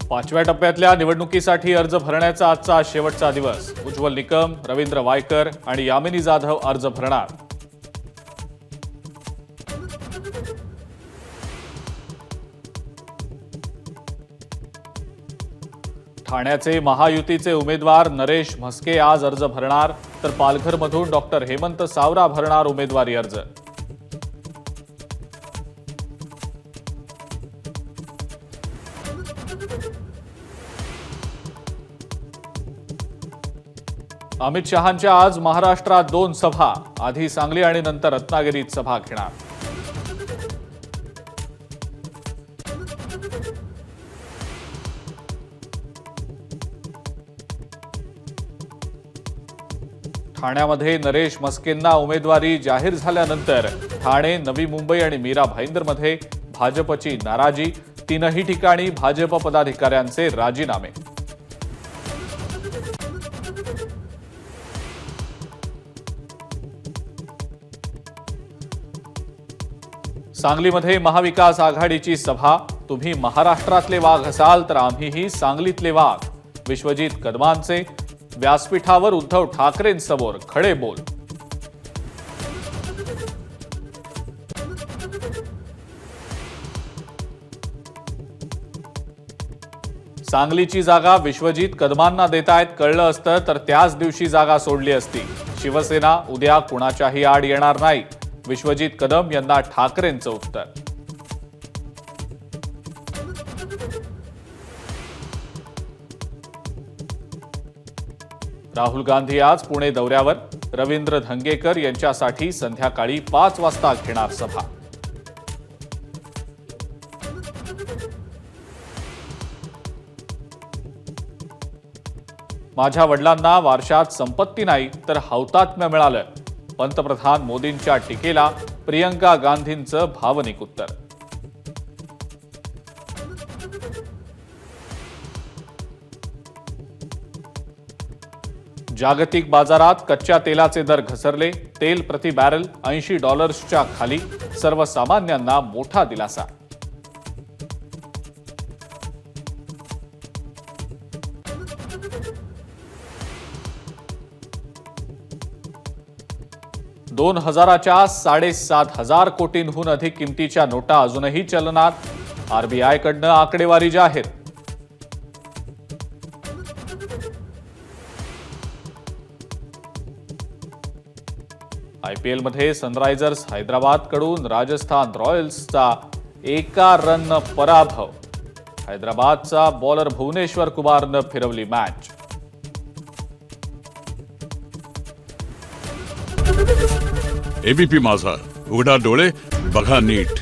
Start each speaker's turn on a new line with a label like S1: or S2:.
S1: पाचव्या टप्प्यातल्या निवडणुकीसाठी अर्ज भरण्याचा आजचा शेवटचा दिवस। उज्ज्वल निकम, रवींद्र वायकर आणि यामिनी जाधव अर्ज भरणार। ठाण्याचे महायुतीचे उमेदवार नरेश म्हस्के आज अर्ज भरणार, तर पालघरमधून डॉक्टर हेमंत सावरा भरणार उमेदवारी अर्ज। अमित शहांच्या आज महाराष्ट्रात 2 सभा, आधी सांगली आणि नंतर रत्नागिरीत सभा घेणार। ठाण्यामध्ये नरेश म्हस्केंना उमेदवारी जाहीर झाल्यानंतर ठाणे, नवी मुंबई आणि मीरा भाईंदरमध्ये भाजपची नाराजी, 3ही ठिकाणी भाजप पदाधिकाऱ्यांचे राजीनामे। सांगलीमध्ये महाविकास आघाडीची सभा, तुम्ही महाराष्ट्रातले वाघ असाल तर आम्हीही सांगलीतले वाघ, विश्वजित कदमांचे व्यासपीठावर उद्धव ठाकरेंसमोर खडे बोल। सांगलीची जागा विश्वजित कदमांना देतायत, कळलं असतं तर त्याच दिवशी जागा सोडली असती। शिवसेना उद्या कुणाच्याही आड येणार नाही, विश्वजित कदम यांना ठाकरेंचं उत्तर। राहुल गांधी आज पुणे दौऱ्यावर, रवींद्र धंगेकर यांच्यासाठी संध्याकाळी 5 वाजता घेणार सभा। माझ्या वडिलांना वारशात संपत्ती नाही तर हौतात्म्य मिळालं, पंतप्रधान मोदींच्या टीकेला प्रियंका गांधींचं भावनिक उत्तर। जागतिक बाजारात कच्च्या तेलाचे दर घसरले, तेल प्रति बॅरल $80च्या खाली, सर्वसामान्यांना मोठा दिलासा। दोन हजाराच्या 7,500 कोटींहून अधिक किमतीच्या नोटा अजूनही चलनात, आरबीआयकडनं आकडेवारी जाहीर। आयपीएलमध्ये सनरायझर्स हैदराबादकडून राजस्थान रॉयल्सचा 1 रननं पराभव, हैदराबादचा बॉलर भुवनेश्वर कुमारनं फिरवली मॅच।
S2: एबीपी माझा, उघडा डोळे बघा नीट।